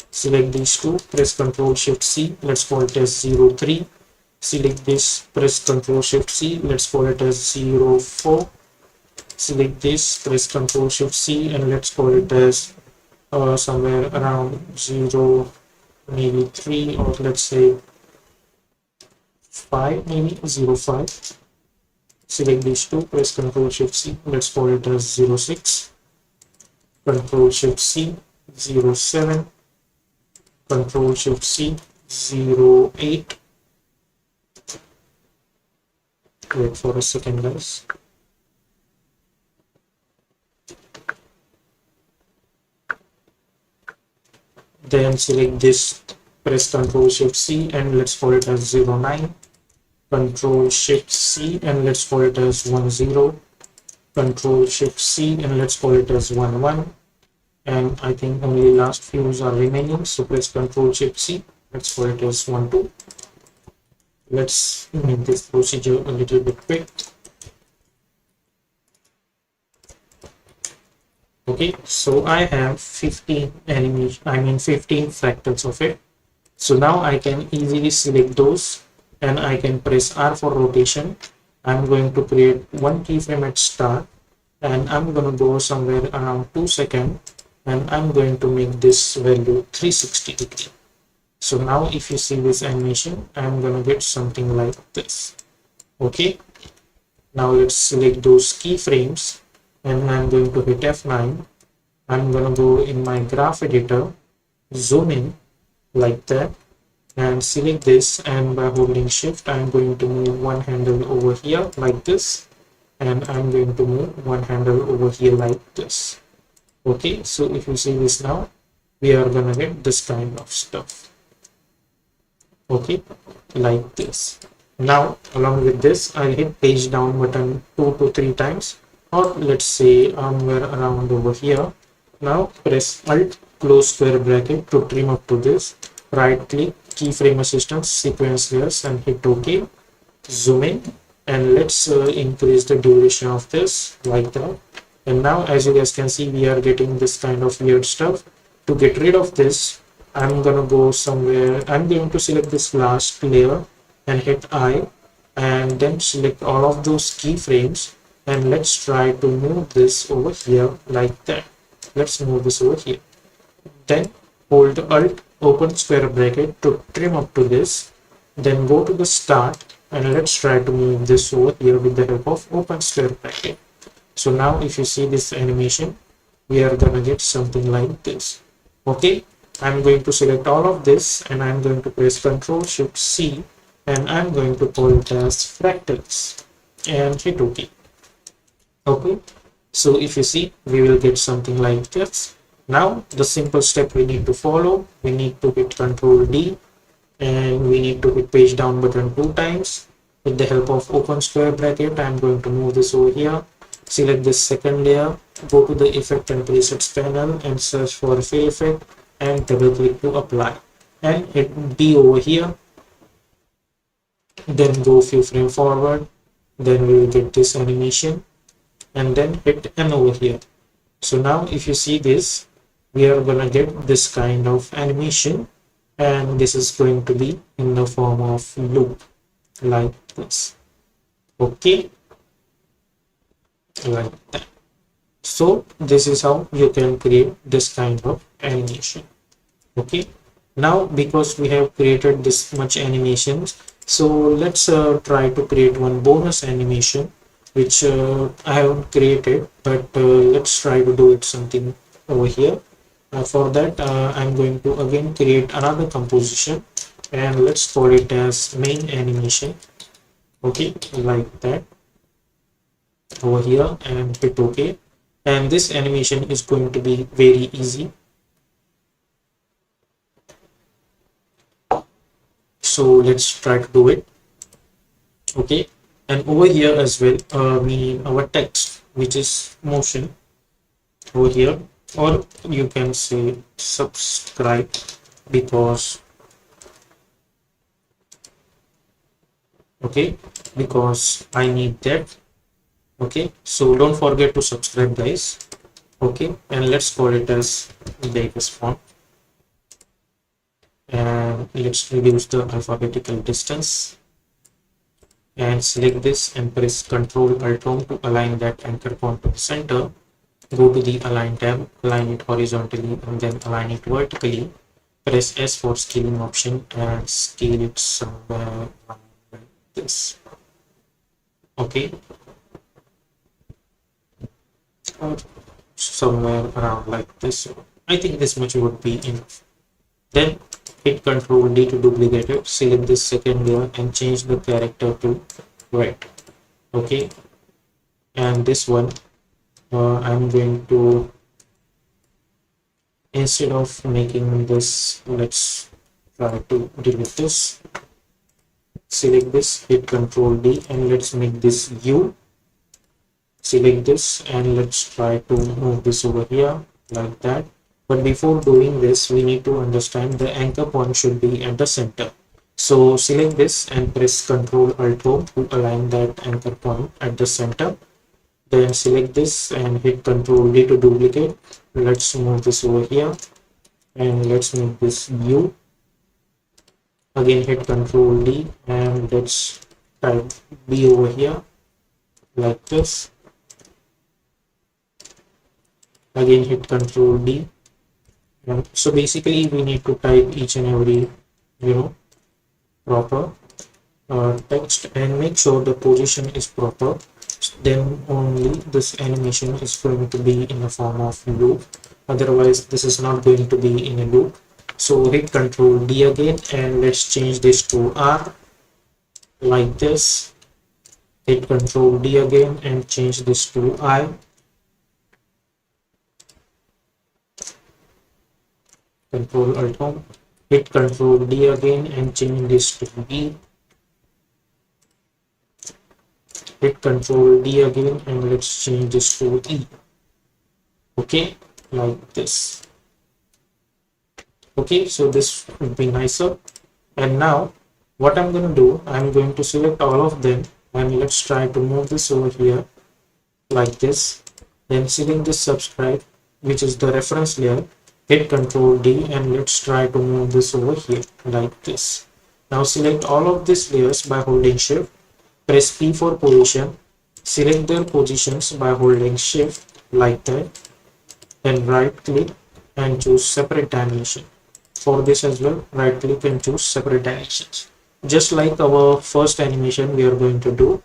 Select these two, press Ctrl Shift C, let's call it as 03. Select this, press Ctrl Shift C, let's call it as 04. select this, press Ctrl Shift C, and let's call it as somewhere around 0, maybe 3, or let's say 5, maybe 0.5. Select these two, press Ctrl Shift C, let's call it as 0.6, Ctrl Shift C, 0.7, Ctrl Shift C, 0.8. Wait for a second, guys. Then select this, press Ctrl Shift C, and let's call it as 0.9. Control Shift C, and let's call it as 10. Control Shift C, and let's call it as 11. And I think only last few are remaining, so press Control Shift C, let's call it as 12. Let's make this procedure a little bit quick. Okay, so I have 15 animation, 15 fractals of it. So now I can easily select those, and I can press R for rotation. I'm going to create one keyframe at start, and I'm going to go somewhere around 2 seconds, and I'm going to make this value 360 degree. So now if you see this animation, I'm going to get something like this. Okay, now let's select those keyframes, and I'm going to hit F9. I'm going to go in my graph editor, zoom in like that, and select this, and by holding shift I'm going to move one handle over here like this, and I'm going to move one handle over here like this. Okay, so if you see this now, we are gonna get this kind of stuff. Okay, like this. Now along with this, I'll hit page down button 2 to 3 times, or let's say somewhere around over here. Now press Alt, close square bracket to trim up to this, right click, keyframe assistance, sequence layers, and hit OK. Zoom in, and let's increase the duration of this like that. And now as you guys can see, we are getting this kind of weird stuff. To get rid of this, I'm gonna go somewhere, I'm going to select this last layer and hit I, and then select all of those keyframes, and let's try to move this over here like that. Let's move this over here. Then hold Alt, open square bracket to trim up to this, then go to the start, and let's try to move this over here with the help of open square bracket. So now if you see this animation, we are gonna get something like this. Okay, I'm going to select all of this, and I'm going to press Ctrl Shift C, and I'm going to call it as fractals, and hit OK. Okay, so if you see, we will get something like this. Now the simple step we need to follow, we need to hit Ctrl D, and we need to hit page down button 2 times. With the help of open square bracket, I'm going to move this over here. Select this second layer, go to the effect and presets panel, and search for fill effect, and double click to apply, and hit D over here. Then go few frame forward, then we will get this animation, and then hit N over here. So now if you see this, we are gonna get this kind of animation, and this is going to be in the form of loop like this. Okay, like that. So this is how you can create this kind of animation. Okay, now because we have created this much animations, so let's try to create one bonus animation which I haven't created, but let's try to do it something over here. For that I'm going to again create another composition, and let's call it as main animation. Okay, like that over here, and hit OK. And this animation is going to be very easy. So let's try to do it. Okay, and over here as well, we need our text, which is motion over here, or you can say subscribe, because okay, because I need that. Okay, so don't forget to subscribe, guys. Okay, and let's call it as Vegas font, and let's reduce the alphabetical distance. and select this and press Ctrl Alt Home to align that anchor point to the center. Go to the Align tab, align it horizontally and then align it vertically. Press S for scaling option and scale it somewhere like this. Okay, or somewhere around like this. I think this much would be enough. Then hit Ctrl D to duplicate it. Select this second layer and change the character to red. Okay, and this one I'm going to, instead of making this, let's try to delete this. Select this, hit Ctrl D and let's make this U. Select this and let's try to move this over here like that. But before doing this, we need to understand the anchor point should be at the center. So select this and press Ctrl Alt Home to align that anchor point at the center. Then select this and hit Ctrl D to duplicate. Let's move this over here and let's make this U. Again hit Ctrl D and let's type B over here like this. Again hit Ctrl D. And so basically we need to type each and every proper text and make sure the position is proper. Then only this animation is going to be in the form of loop. Otherwise this is not going to be in a loop. So hit Ctrl D again and let's change this to R like this. Hit Ctrl D again and change this to I. Ctrl Alt Home. Hit Ctrl D again and change this to B. Hit Ctrl D again and let's change this to E. Okay, like this. Okay, so this would be nicer. And now what I'm going to do, I'm going to select all of them and let's try to move this over here like this. Then select this subscribe, which is the reference layer. Hit Ctrl D and let's try to move this over here like this. Now select all of these layers by holding shift. Press P for position. Select their positions by holding shift like that. Then right click and choose separate animation. For this as well, right click and choose separate animations. Just like our first animation we are going to do.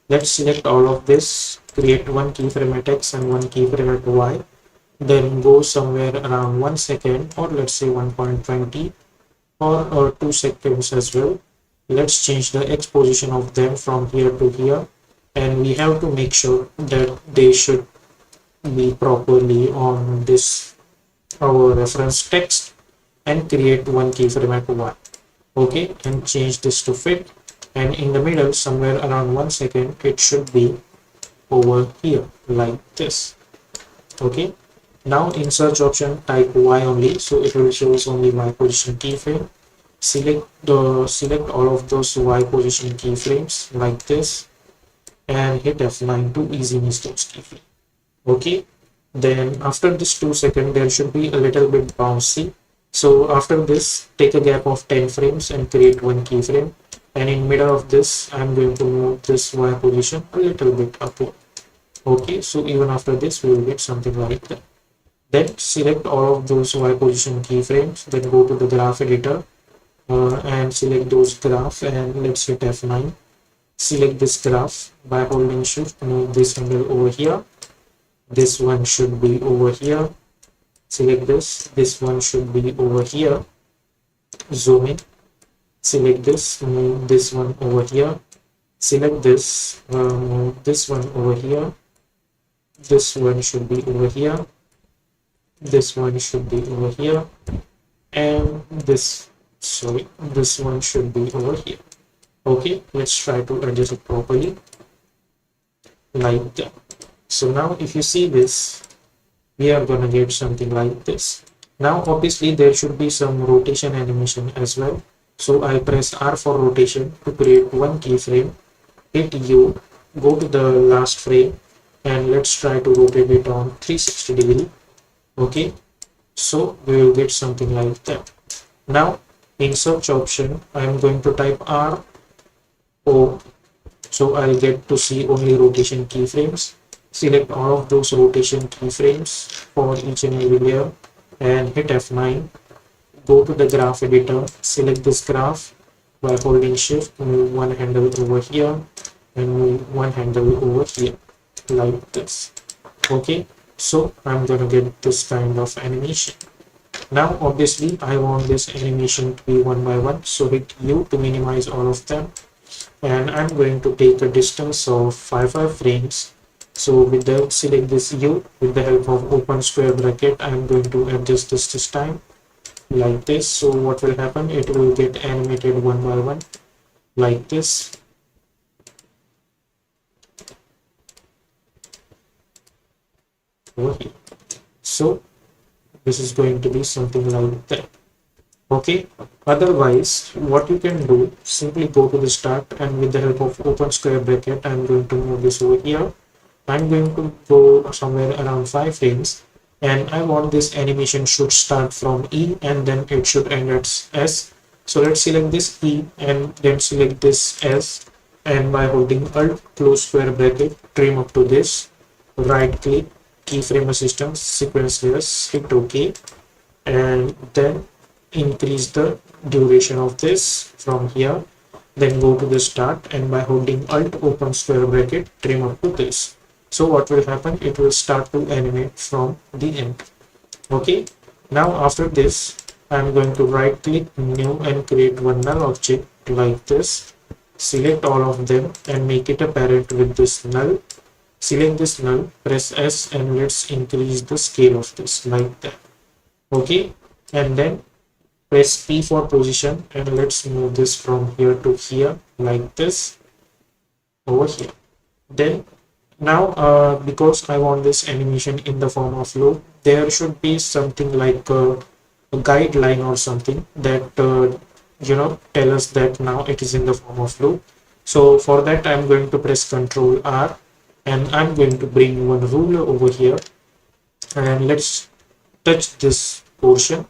Let's select all of this, create one keyframe at X and one keyframe at Y. Then go somewhere around 1 second or let's say 1.20 or 2 seconds as well. Let's change the X position of them from here to here, and we have to make sure that they should be properly on this our reference text, and create one keyframe at Y. Okay, and change this to fit, and in the middle somewhere around 1 second it should be over here like this. Okay, now in search option type Y only, so it will show us only Y position keyframe. Select all of those Y position keyframes like this and hit F9 to easy miss those keyframes. Okay, then after this 2 seconds there should be a little bit bouncy. So after this, take a gap of 10 frames and create one keyframe, and in middle of this I'm going to move this Y position a little bit upward. Okay, so even after this we will get something like that. Then select all of those Y position keyframes, then go to the graph editor and select those graph and let's hit F9. Select this graph by holding shift, move this handle over here. This one should be over here. Select this one should be over here. Zoom in. Select this, move this one over here. Select this, move this one over here. This one should be over here. This one should be over here, and this one should be over here. Okay, let's try to adjust it properly like that. So now if you see this, we are gonna get something like this. Now obviously there should be some rotation animation as well, so I press R for rotation to create one keyframe. Hit U, go to the last frame and let's try to rotate it on 360 degree. Okay, so we will get something like that. Now in search option I am going to type R O So I'll get to see only rotation keyframes. Select all of those rotation keyframes for each and every layer and hit F9. Go to the graph editor, select this graph by holding shift, move one handle over here and move one handle over here like this. Okay, so I'm gonna get this kind of animation. Now obviously I want this animation to be one by one, so hit U to minimize all of them, and I'm going to take a distance of 5 frames. So with the select this U, with the help of open square bracket, I'm going to adjust this time like this. So what will happen, it will get animated one by one like this. Over here. So this is going to be something like that. Okay, otherwise what you can do, simply go to the start and with the help of open square bracket, I'm going to move this over here. I'm going to go somewhere around 5 frames, and I want this animation should start from E and then it should end at S. So let's select this E and then select this S, and by holding Alt, close square bracket, trim up to this, right click, keyframe assistance, sequence layers, hit OK, and then increase the duration of this from here. Then go to the start and by holding Alt, open square bracket, trim up to this. So what will happen, it will start to animate from the end. Okay, now after this I'm going to right click, new, and create one null object like this. Select all of them and make it a parent with this null. Select this null, press S, and let's increase the scale of this like that. Okay, and then press P for position and let's move this from here to here like this over here. Then now because I want this animation in the form of loop, there should be something like a guideline or something that tell us that now it is in the form of loop. So for that I'm going to press Ctrl R and I'm going to bring one ruler over here and let's touch this portion.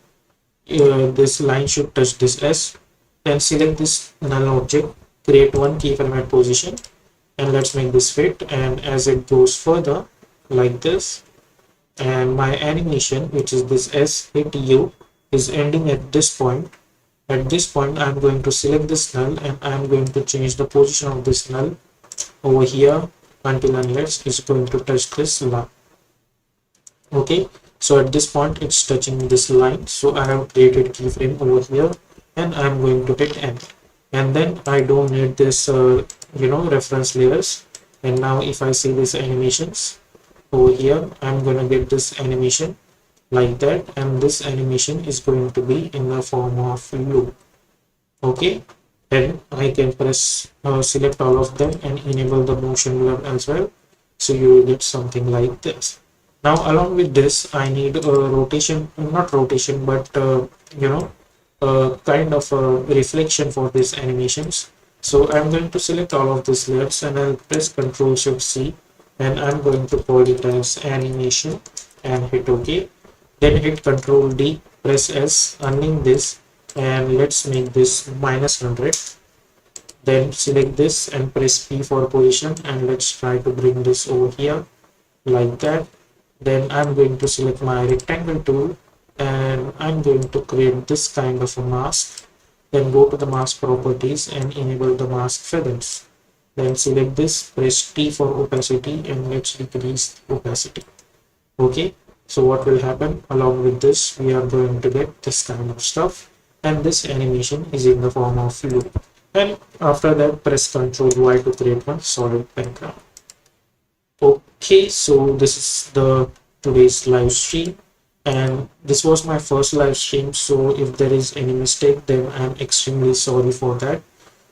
This line should touch this S. Then select this null object, create one keyframe at position, and let's make this fit. And as it goes further like this, and my animation, which is this S hit U, is ending at this point. At this point I'm going to select this null and I'm going to change the position of this null over here until unless it's going to touch this line. Okay, so at this point it's touching this line, so I have created keyframe over here and I'm going to hit N, and then I don't need this reference layers. And now if I see these animations over here, I'm going to get this animation like that, and this animation is going to be in the form of loop. Okay, and I can press select all of them and enable the motion blur as well, so you will get something like this. Now along with this I need a rotation, not rotation, but kind of a reflection for these animations. So I'm going to select all of these layers and I'll press Ctrl Shift C and I'm going to call it as animation and hit OK. Then hit Ctrl D, press S, unlink this, and let's make this -100. Then select this and press P for position and let's try to bring this over here like that. Then I'm going to select my rectangle tool and I'm going to create this kind of a mask. Then go to the mask properties and enable the mask feathers. Then select this, press T for opacity and let's decrease the opacity. Okay, so what will happen, along with this we are going to get this kind of stuff, and this animation is in the form of loop. And after that press Ctrl Y to create one solid background. Okay, so this is the today's live stream, and this was my first live stream, so if there is any mistake then I'm extremely sorry for that.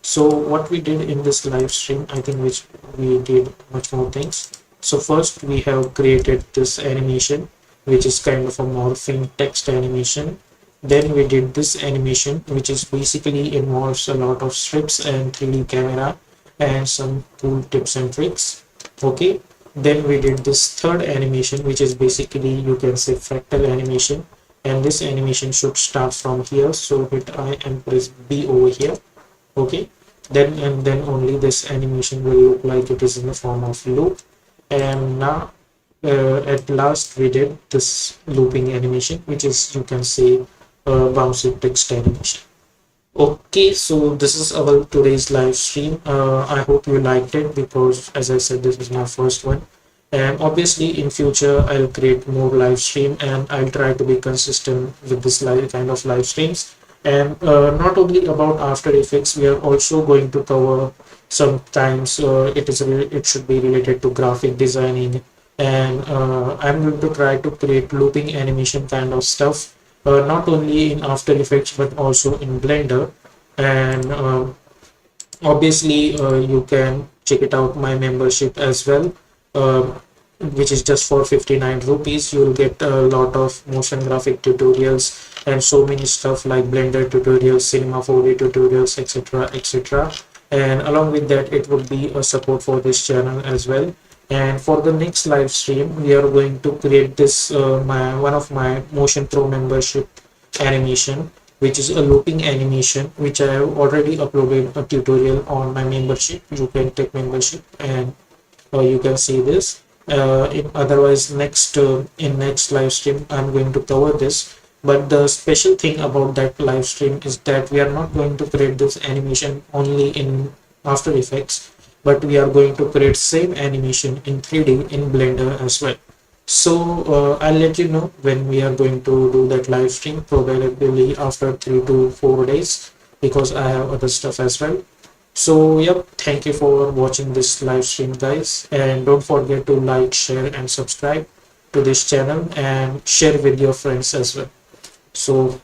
So what we did in this live stream, I think which we did much more things. So first we have created this animation which is kind of a morphing text animation. Then we did this animation which is basically involves a lot of strips and 3D camera and some cool tips and tricks. Okay, then we did this third animation which is basically, you can say, fractal animation, and this animation should start from here, so hit I and press B over here. Okay, then only this animation will look like it is in the form of loop. And now at last we did this looping animation, which is, you can say, bouncy text animation. Okay, so this is our today's live stream. I hope you liked it, because as I said, this is my first one. And obviously in future I'll create more live stream, and I'll try to be consistent with this live kind of live streams. And not only about After Effects, we are also going to cover sometimes it should be related to graphic designing. And I'm going to try to create looping animation kind of stuff, not only in After Effects but also in Blender. And obviously you can check it out my membership as well, uh, which is just for 59 rupees. You'll get a lot of motion graphic tutorials and so many stuff like Blender tutorials, Cinema 4D tutorials, etc, etc. And along with that, it would be a support for this channel as well. And for the next live stream, we are going to create this my one of my Motion Pro membership animation, which is a looping animation, which I have already uploaded a tutorial on my membership. You can take membership, and you can see this. Otherwise, in next live stream, I'm going to cover this. But the special thing about that live stream is that we are not going to create this animation only in After Effects, but we are going to create same animation in 3D in Blender as well. So I'll let you know when we are going to do that live stream, probably after 3 to 4 days, because I have other stuff as well. So yep, thank you for watching this live stream, guys, and don't forget to like, share and subscribe to this channel, and share with your friends as well. So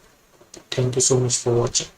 thank you so much for watching.